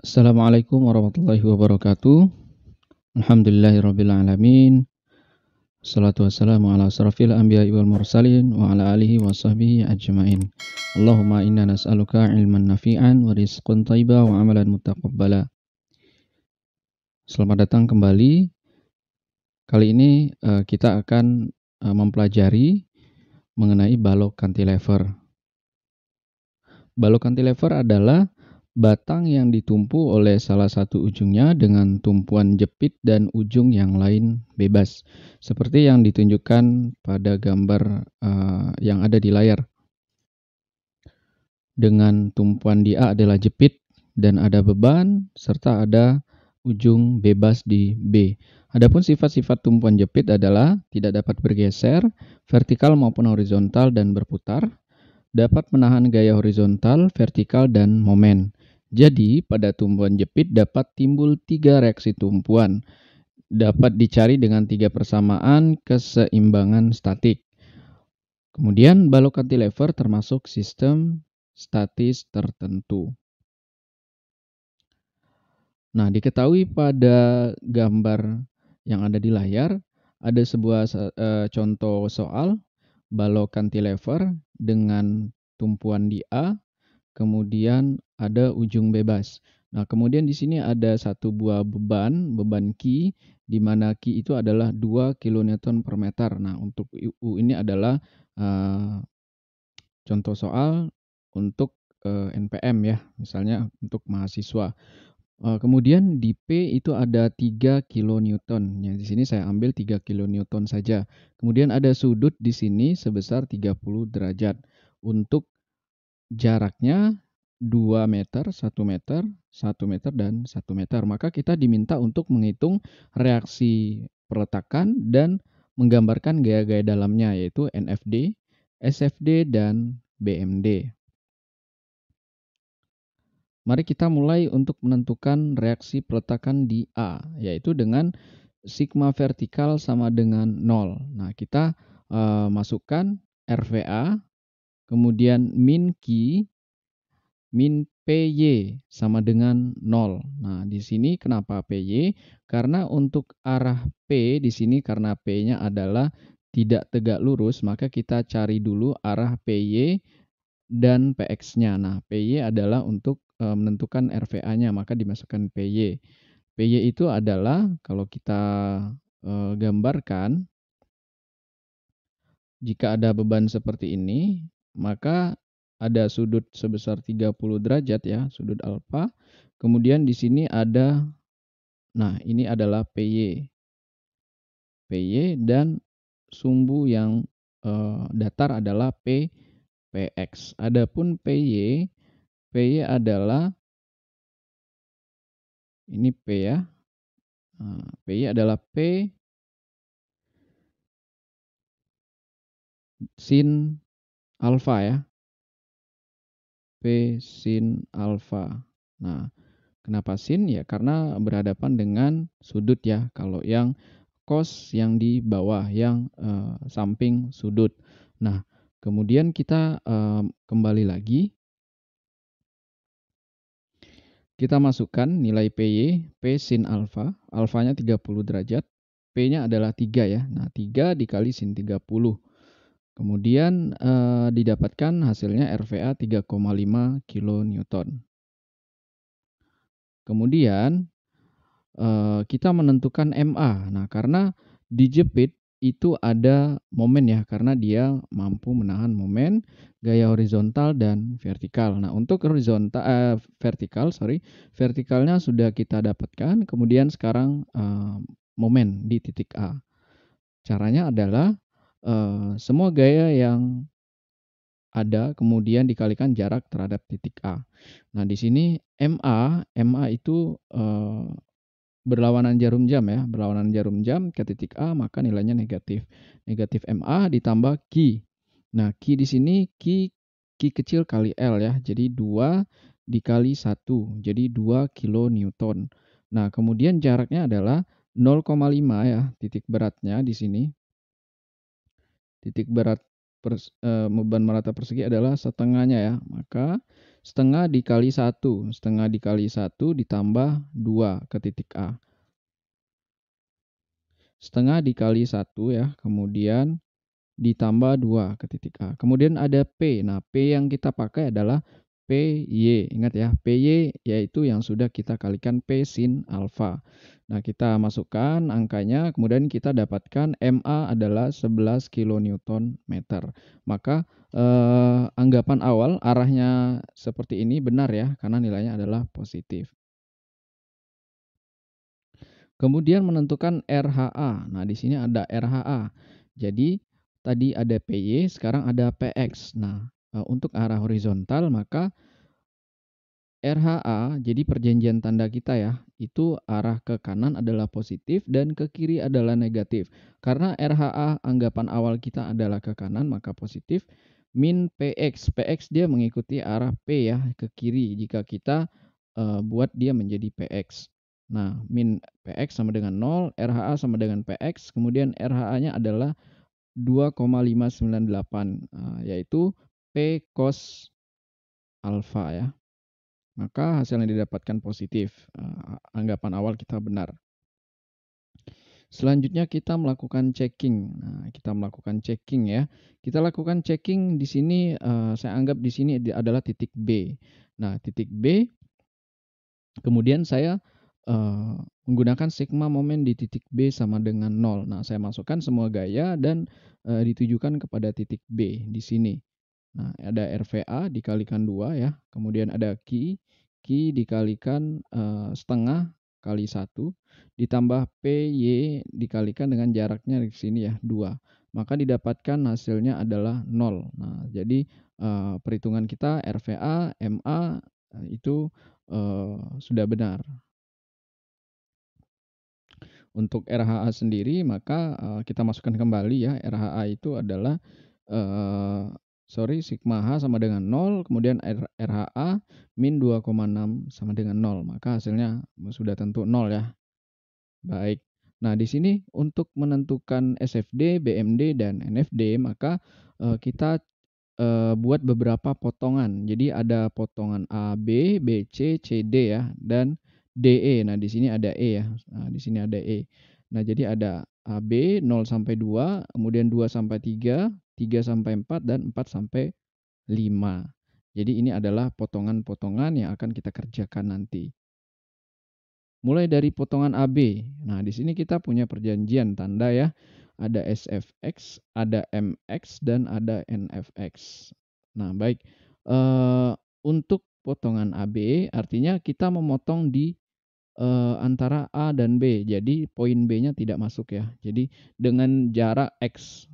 Assalamualaikum warahmatullahi wabarakatuh. Alhamdulillahirabbil alamin. Wassalatu wassalamu ala asrofil anbiya'i wal mursalin wa ala alihi wa sahbihi ajmain. Allahumma inna nas'aluka ilman nafi'an wa rizqan thayyiban wa amalan mutaqabbala. Selamat datang kembali. Kali ini kita akan mempelajari mengenai balok cantilever. Balok cantilever adalah batang yang ditumpu oleh salah satu ujungnya dengan tumpuan jepit dan ujung yang lain bebas, seperti yang ditunjukkan pada gambar yang ada di layar. Dengan tumpuan di A adalah jepit dan ada beban, serta ada ujung bebas di B. Adapun sifat-sifat tumpuan jepit adalah tidak dapat bergeser, vertikal maupun horizontal dan berputar, dapat menahan gaya horizontal, vertikal, dan momen. Jadi, pada tumpuan jepit dapat timbul 3 reaksi tumpuan. Dapat dicari dengan 3 persamaan keseimbangan statik. Kemudian, balok cantilever termasuk sistem statis tertentu. Nah, diketahui pada gambar yang ada di layar, ada sebuah contoh soal balok cantilever dengan tumpuan di A, kemudian ada ujung bebas. Nah, kemudian di sini ada satu buah beban Q, di mana Q itu adalah 2 kN per meter. Nah, untuk U ini adalah contoh soal untuk NPM ya, misalnya untuk mahasiswa. Kemudian di P itu ada 3 kilonewton. Ya, di sini saya ambil 3 kilonewton saja. Kemudian ada sudut di sini sebesar 30 derajat. Untuk jaraknya 2 meter, 1 meter, 1 meter, dan 1 meter. Maka kita diminta untuk menghitung reaksi peletakan dan menggambarkan gaya-gaya dalamnya, yaitu NFD, SFD, dan BMD. Mari kita mulai untuk menentukan reaksi peletakan di A, yaitu dengan sigma vertikal sama dengan 0. Nah, kita masukkan RVA, kemudian min Q, min PY sama dengan 0. Nah, di sini kenapa PY? Karena untuk arah P di sini karena P-nya adalah tidak tegak lurus, maka kita cari dulu arah PY dan PX-nya. Nah, PY adalah untuk menentukan RVA-nya, maka dimasukkan PY. PY itu adalah kalau kita gambarkan, jika ada beban seperti ini, maka ada sudut sebesar 30 derajat ya, sudut alfa. Kemudian di sini ada, nah ini adalah PY. PY dan sumbu yang datar adalah PX. Adapun PY adalah, ini P ya. Nah, PY adalah P sin alfa ya. P sin alfa. Nah, kenapa sin? Ya karena berhadapan dengan sudut ya. Kalau yang cos yang di bawah, yang samping sudut. Nah, kemudian kita kembali lagi. Kita masukkan nilai PY, P sin alfa. Alfanya 30 derajat. P-nya adalah 3 ya. Nah, 3 dikali sin 30. Kemudian didapatkan hasilnya RVA 3,5 kilonewton. Kemudian kita menentukan MA. Nah, karena dijepit itu ada momen ya, karena dia mampu menahan momen gaya horizontal dan vertikal. Nah, untuk vertikalnya sudah kita dapatkan. Kemudian sekarang momen di titik A. Caranya adalah semua gaya yang ada kemudian dikalikan jarak terhadap titik A. Nah, di sini MA itu berlawanan jarum jam ya, berlawanan jarum jam ke titik A, maka nilainya negatif. Negatif MA ditambah Q. Nah, Q di sini Q kecil kali L ya. Jadi 2 dikali 1, jadi 2 kilonewton. Nah, kemudian jaraknya adalah 0,5 ya, titik beratnya di sini. Titik berat beban merata persegi adalah setengahnya ya. Maka setengah dikali 1, setengah dikali 1 ditambah 2 ke titik A. Setengah dikali 1 ya, kemudian ditambah 2 ke titik A. Kemudian ada P. Nah, P yang kita pakai adalah PY. Ingat ya, PY yaitu yang sudah kita kalikan P sin alfa. Nah, kita masukkan angkanya, kemudian kita dapatkan MA adalah 11 kilonewton meter. Maka anggapan awal arahnya seperti ini benar ya, karena nilainya adalah positif. Kemudian menentukan RHA. Nah, di sini ada RHA. Jadi tadi ada PY, sekarang ada PX. Nah, untuk arah horizontal maka RHA, jadi perjanjian tanda kita ya, itu arah ke kanan adalah positif dan ke kiri adalah negatif. Karena RHA anggapan awal kita adalah ke kanan maka positif, min PX. PX dia mengikuti arah P ya, ke kiri jika kita buat dia menjadi PX. Nah, min PX sama dengan 0, RHA sama dengan PX, kemudian RHA-nya adalah 2,598, yaitu P cos alfa ya. Maka hasil yang didapatkan positif, anggapan awal kita benar. Selanjutnya kita melakukan checking. Nah, kita melakukan checking ya. Kita lakukan checking di sini, saya anggap di sini adalah titik B. Nah, titik B, kemudian saya menggunakan sigma momen di titik B sama dengan 0. Nah, saya masukkan semua gaya dan ditujukan kepada titik B di sini. Nah, ada RVA dikalikan 2 ya, kemudian ada Q dikalikan setengah kali 1, ditambah PY dikalikan dengan jaraknya di sini ya, 2. Maka didapatkan hasilnya adalah 0. Nah, jadi perhitungan kita RVA, MA itu sudah benar. Untuk RHA sendiri maka kita masukkan kembali ya, RHA itu adalah sigma H sama dengan 0, kemudian RHA min 2,6 sama dengan 0, maka hasilnya sudah tentu 0 ya. Baik. Nah, di sini untuk menentukan SFD, BMD, dan NFD maka kita buat beberapa potongan. Jadi ada potongan A, B, BC, CD ya, dan DE. Nah, di sini ada E ya. Nah, di sini ada E. Nah, jadi ada AB 0 sampai 2, kemudian 2 sampai 3, 3 sampai 4, dan 4 sampai 5. Jadi ini adalah potongan-potongan yang akan kita kerjakan nanti. Mulai dari potongan AB. Nah, di sini kita punya perjanjian tanda ya. Ada SFX, ada MX, dan ada NFX. Nah, baik. Untuk potongan AB artinya kita memotong di antara A dan B. Jadi poin B-nya tidak masuk ya. Jadi dengan jarak X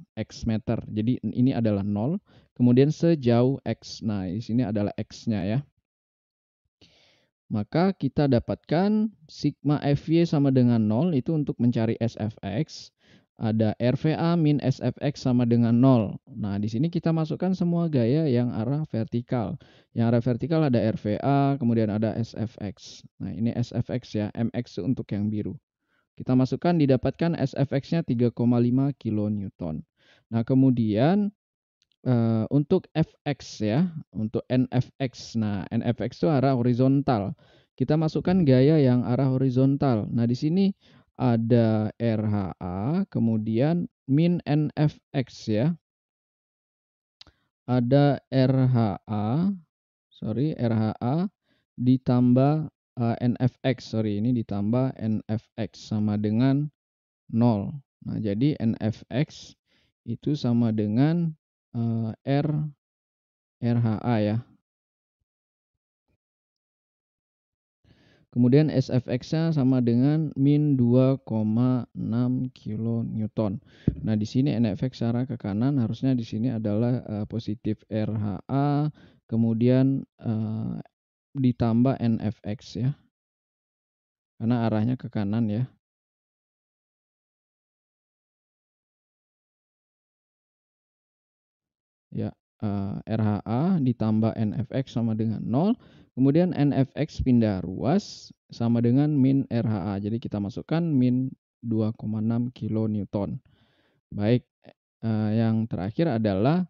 meter. Jadi ini adalah 0. Kemudian sejauh X. Nah, di sini adalah X-nya ya. Maka kita dapatkan sigma Fy sama dengan 0 itu untuk mencari SFX. Ada RVA min SFX sama dengan 0. Nah, di sini kita masukkan semua gaya yang arah vertikal. Yang arah vertikal ada RVA, kemudian ada SFX. Nah, ini SFX ya, MX untuk yang biru. Kita masukkan didapatkan SFX-nya 3,5 kilonewton. Nah, kemudian untuk Fx ya, untuk NFX. Nah, NFX itu arah horizontal. Kita masukkan gaya yang arah horizontal. Nah, di sini ada RHA, kemudian min NFX ya. Ada RHA ditambah NFX, ini ditambah NFX sama dengan 0. Nah, jadi NFX itu sama dengan RHA ya. Kemudian SFX-nya sama dengan min 2,6 kilonewton. Nah, di sini NFX arah ke kanan, harusnya di sini adalah positif RHA, kemudian ditambah NFX ya. Karena arahnya ke kanan ya. Ya, RHA ditambah NFX sama dengan 0. Kemudian NFX pindah ruas sama dengan min RHA. Jadi kita masukkan min 2,6 kilonewton. Baik, yang terakhir adalah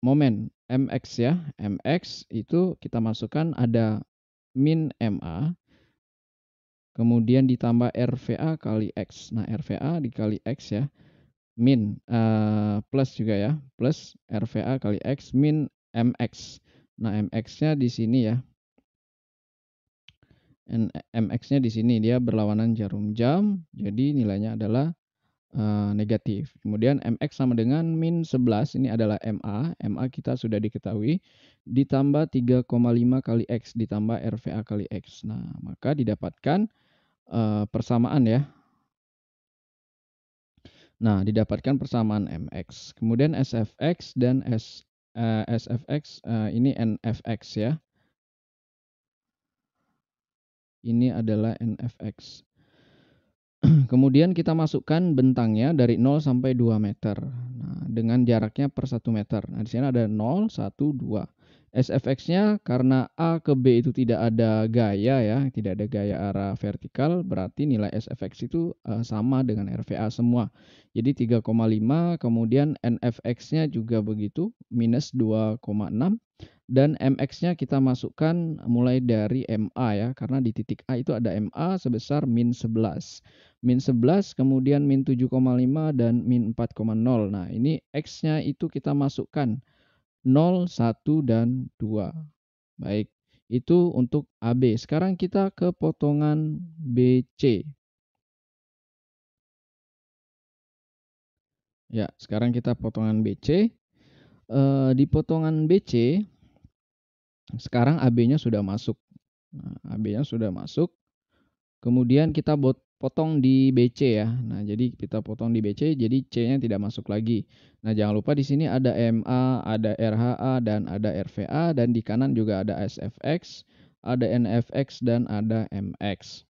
momen mx ya. Mx itu kita masukkan ada min MA, kemudian ditambah RVA kali X. Nah, RVA dikali X ya, min, plus juga ya, plus RVA kali X min MX. Nah, MX-nya di sini ya. MX-nya di sini dia berlawanan jarum jam, jadi nilainya adalah negatif. Kemudian MX sama dengan min 11, ini adalah MA. MA kita sudah diketahui, ditambah 3,5 kali X, ditambah RVA kali X. Nah, maka didapatkan persamaan ya. Nah, didapatkan persamaan MX. Kemudian SFX dan SFX, ini NFX ya. Ini adalah NFX. Kemudian kita masukkan bentangnya dari 0 sampai 2 meter. Nah, dengan jaraknya per 1 meter. Nah, di sini ada 0, 1, 2. SFX-nya karena A ke B itu tidak ada gaya ya, tidak ada gaya arah vertikal, berarti nilai SFX itu sama dengan RVA semua. Jadi 3,5, kemudian NFX-nya juga begitu, minus 2,6. Dan MX-nya kita masukkan mulai dari MA ya, karena di titik A itu ada MA sebesar min 11. Min 11, kemudian min 7,5 dan min 4,0. Nah, ini X-nya itu kita masukkan 0, 1, dan 2. Baik, itu untuk AB. Sekarang kita ke potongan BC. Ya, sekarang kita potongan BC. Di potongan BC, sekarang AB-nya sudah masuk. Nah, AB-nya sudah masuk. Kemudian kita potong di BC ya. Nah, jadi kita potong di BC, jadi C-nya tidak masuk lagi. Nah, jangan lupa di sini ada MA, ada RHA, dan ada RVA, dan di kanan juga ada SFX, ada NFX, dan ada MX.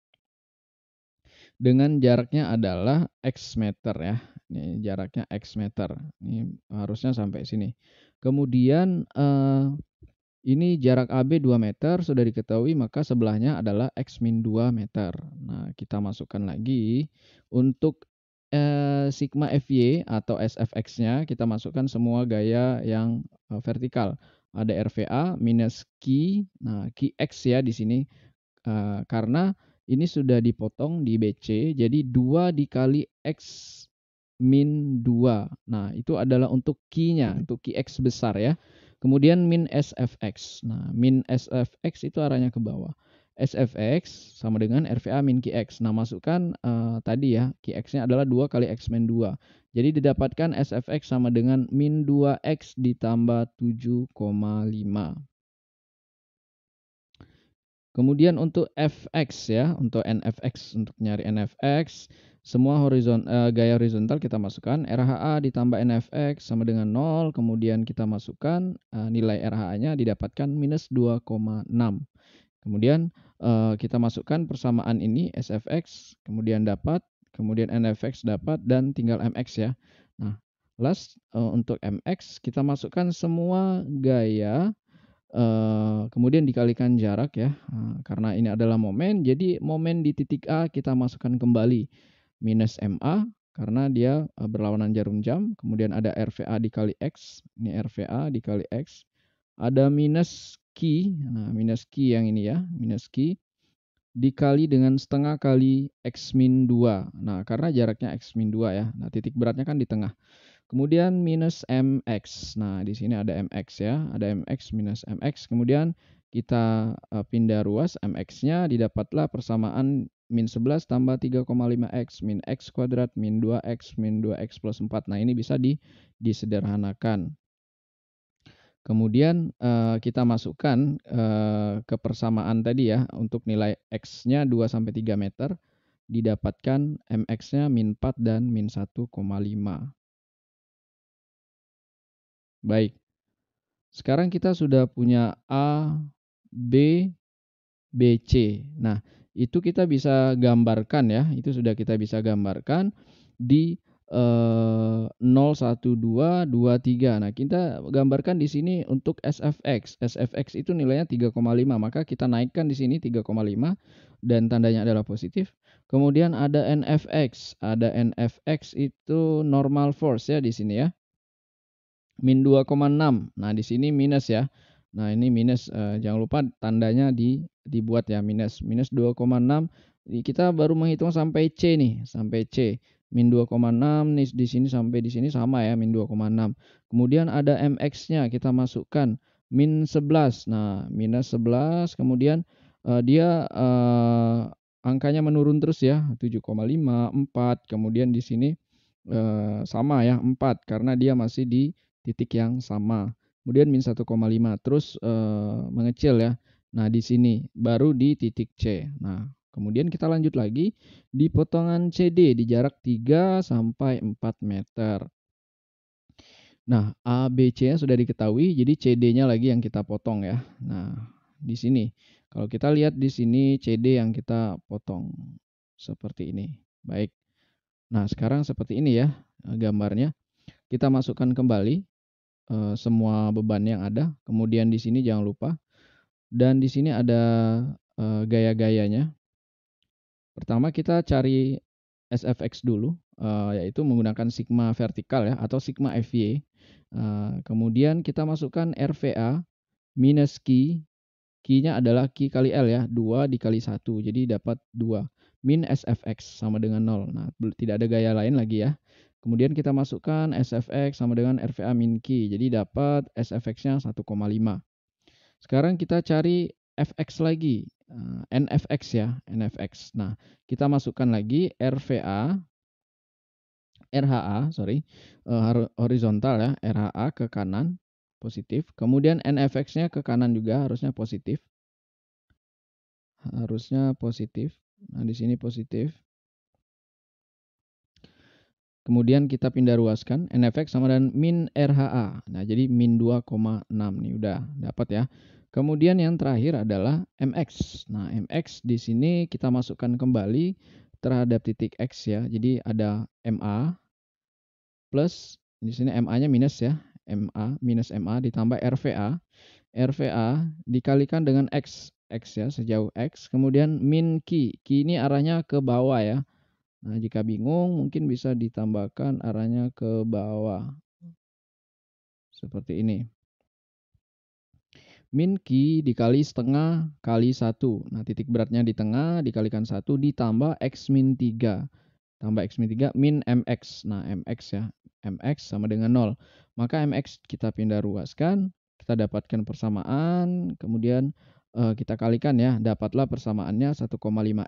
Dengan jaraknya adalah X meter ya. Ini jaraknya X meter. Ini harusnya sampai sini. Kemudian ini jarak AB 2 meter, sudah diketahui, maka sebelahnya adalah X min 2 meter. Nah, kita masukkan lagi untuk sigma FY atau SFX-nya, kita masukkan semua gaya yang vertikal. Ada RVA minus Q, nah QX ya di sini, karena ini sudah dipotong di BC, jadi 2 dikali X min 2. Nah, itu adalah untuk Q-nya, untuk QX besar ya. Kemudian min SFX. Nah, min SFX itu arahnya ke bawah. SFX sama dengan RVA min QX. Nah, masukkan tadi ya, QX-nya adalah 2 kali X min 2. Jadi didapatkan SFX sama dengan min 2X ditambah 7,5. Kemudian untuk FX ya, untuk NFX, untuk nyari NFX, semua gaya horizontal kita masukkan, RHA ditambah NFX sama dengan 0, kemudian kita masukkan nilai RHA-nya didapatkan minus 2,6. Kemudian kita masukkan persamaan ini, SFX, kemudian dapat, kemudian NFX dapat, dan tinggal MX ya. Nah, last untuk MX, kita masukkan semua gaya, kemudian dikalikan jarak ya, karena ini adalah momen, jadi momen di titik A kita masukkan kembali minus MA karena dia berlawanan jarum jam, kemudian ada RVA dikali X, ini RVA dikali X, ada minus Q, nah minus Q yang ini ya, minus Q dikali dengan setengah kali X min 2. Nah, karena jaraknya X min 2 ya, nah titik beratnya kan di tengah. Kemudian minus MX. Nah, di sini ada MX ya, ada MX minus MX. Kemudian kita pindah ruas MX-nya, didapatlah persamaan min 11 tambah 3,5X min X kuadrat min 2X min 2X plus 4. Nah, ini bisa disederhanakan. Kemudian kita masukkan ke persamaan tadi ya, untuk nilai X-nya 2 sampai 3 meter, didapatkan MX-nya min 4 dan min 1,5. Baik, sekarang kita sudah punya A, B, BC. Nah, itu kita bisa gambarkan ya, itu sudah kita bisa gambarkan di 0, 1, 2, 2, 3. Nah, kita gambarkan di sini untuk SFX. SFX itu nilainya 3,5, maka kita naikkan di sini 3,5 dan tandanya adalah positif. Kemudian ada NFX. Ada NFX itu normal force ya di sini ya. min 2,6. Nah, di sini minus ya. Nah, ini minus, jangan lupa tandanya dibuat ya, minus 2,6. Kita baru menghitung sampai C nih, sampai C. Min 2,6 nih di sini sampai di sini sama ya, min 2,6. Kemudian ada MX-nya kita masukkan min 11. Nah, minus 11 kemudian dia angkanya menurun terus ya, 7,5, 4, kemudian di sini sama ya 4 karena dia masih di titik yang sama. Kemudian min 1,5 terus mengecil ya. Nah, di sini baru di titik C. Nah, kemudian kita lanjut lagi di potongan CD di jarak 3 sampai 4 meter. Nah, A, B, C-nya sudah diketahui, jadi CD-nya lagi yang kita potong ya. Nah, di sini. Kalau kita lihat di sini CD yang kita potong seperti ini. Baik. Nah, sekarang seperti ini ya gambarnya. Kita masukkan kembali semua beban yang ada. Kemudian di sini jangan lupa dan di sini ada gaya-gayanya. Pertama kita cari SFX dulu, yaitu menggunakan sigma vertikal ya atau sigma FY. Kemudian kita masukkan RVA minus Q. Q-nya adalah Q kali L ya, 2 dikali 1, jadi dapat 2. Min SFX sama dengan 0. Nah, tidak ada gaya lain lagi ya. Kemudian kita masukkan SFX sama dengan RVA min Q, jadi dapat SFX-nya 1,5. Sekarang kita cari FX lagi, NFX ya, NFX. Nah, kita masukkan lagi RHA, horizontal ya, RHA ke kanan, positif. Kemudian NFX-nya ke kanan juga harusnya positif. Nah, di sini positif. Kemudian kita pindah ruaskan NFX sama dengan min RHA. Nah, jadi min 2,6 nih udah dapat ya. Kemudian yang terakhir adalah MX. Nah, MX di sini kita masukkan kembali terhadap titik X ya. Jadi ada MA plus di sini MA-nya minus ya. MA minus MA ditambah RVA. RVA dikalikan dengan X. X ya, sejauh X. Kemudian min Q. Q ini arahnya ke bawah ya. Nah, jika bingung mungkin bisa ditambahkan arahnya ke bawah. Seperti ini. Min Q dikali setengah kali 1. Nah, titik beratnya di tengah dikalikan 1 ditambah X min 3. Tambah X min 3 min MX. Nah, MX ya. MX sama dengan 0. Maka MX kita pindah ruaskan. Kita dapatkan persamaan. Kemudian kita kalikan ya. Dapatlah persamaannya 1,5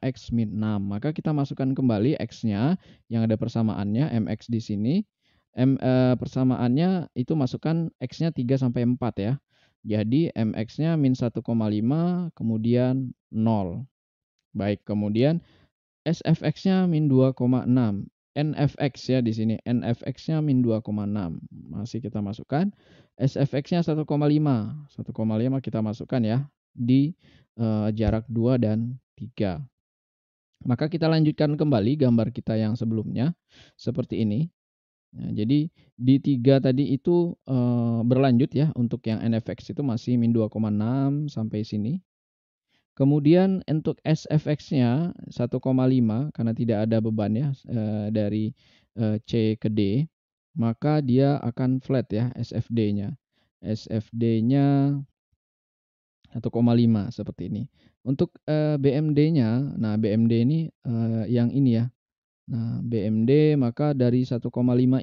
X min 6. Maka kita masukkan kembali X-nya. Yang ada persamaannya MX di sini. Persamaannya itu masukkan X-nya 3 sampai 4 ya. Jadi MX-nya min 1,5 kemudian 0. Baik, kemudian SFX-nya min 2,6. NFX ya di sini. NFX-nya min 2,6. Masih kita masukkan. SFX-nya 1,5. 1,5 kita masukkan ya di jarak 2 dan 3. Maka kita lanjutkan kembali gambar kita yang sebelumnya seperti ini. Nah, jadi di 3 tadi itu berlanjut ya untuk yang NFX itu masih min 2,6 sampai sini. Kemudian untuk SFX-nya 1,5 karena tidak ada beban ya dari C ke D, maka dia akan flat ya SFD-nya. SFD-nya 1,5 seperti ini. Untuk BMD-nya, nah BMD ini yang ini ya. Nah, BMD maka dari 1,5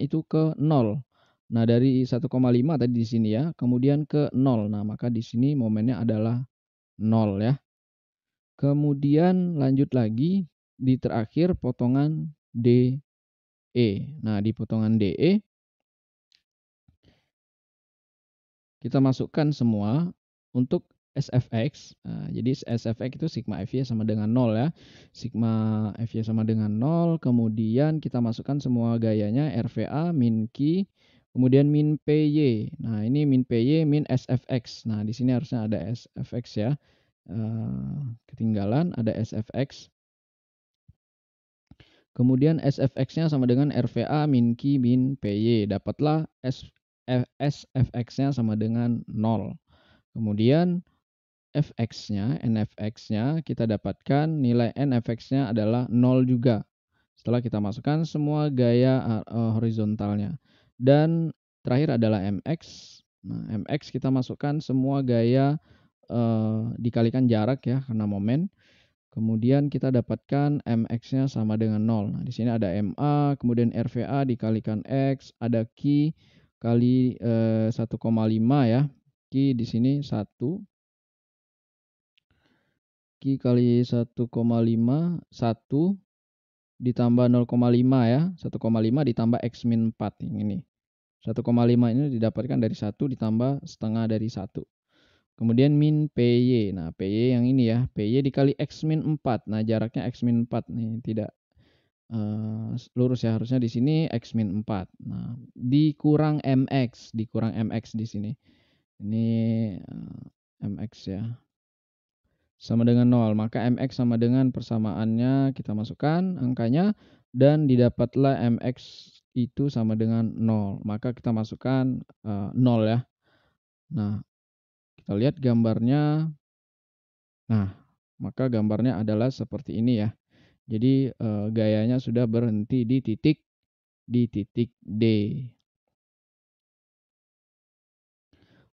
itu ke 0. Nah, dari 1,5 tadi di sini ya, kemudian ke 0. Nah, maka di sini momennya adalah 0 ya. Kemudian lanjut lagi di terakhir potongan DE. Nah, di potongan DE kita masukkan semua untuk SFX. Nah, jadi SFX itu sigma FY sama dengan 0 ya. Sigma FY sama dengan 0. Kemudian kita masukkan semua gayanya RVA min Q. Kemudian min PY. Nah, ini min PY min SFX. Nah, di sini harusnya ada SFX ya. Ketinggalan ada SFX. Kemudian SFX-nya sama dengan RVA min Q min PY. Dapatlah SFX-nya sama dengan 0. Kemudian FX-nya, NFX-nya kita dapatkan nilai NFX-nya adalah 0 juga. Setelah kita masukkan semua gaya horizontalnya. Dan terakhir adalah mx. Nah, mx kita masukkan semua gaya dikalikan jarak ya karena momen. Kemudian kita dapatkan mx-nya sama dengan 0. Nah, di sini ada ma, kemudian RVA dikalikan x, ada Q kali 1,5 ya. Q di sini 1. Q kali 1,5, 1 ditambah 0,5 ya. 1,5 ditambah x min 4 yang ini. 1,5 ini didapatkan dari 1 ditambah setengah dari 1. Kemudian min PY. Nah, PY yang ini ya. PY dikali X min 4. Nah, jaraknya X min 4 nih. Tidak lurus ya. Harusnya di sini X min 4. Nah, dikurang MX. Dikurang MX di sini. Ini MX ya. Sama dengan 0. Maka MX sama dengan persamaannya kita masukkan angkanya. Dan didapatlah MX itu sama dengan 0. Maka kita masukkan 0 ya. Nah, kita lihat gambarnya. Nah, maka gambarnya adalah seperti ini ya. Jadi gayanya sudah berhenti di titik D.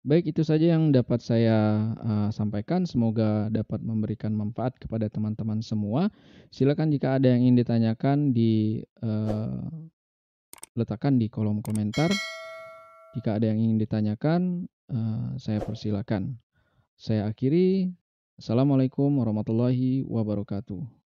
Baik, itu saja yang dapat saya sampaikan. Semoga dapat memberikan manfaat kepada teman-teman semua. Silakan jika ada yang ingin ditanyakan letakkan di kolom komentar. Jika ada yang ingin ditanyakan, saya persilakan. Saya akhiri. Assalamualaikum warahmatullahi wabarakatuh.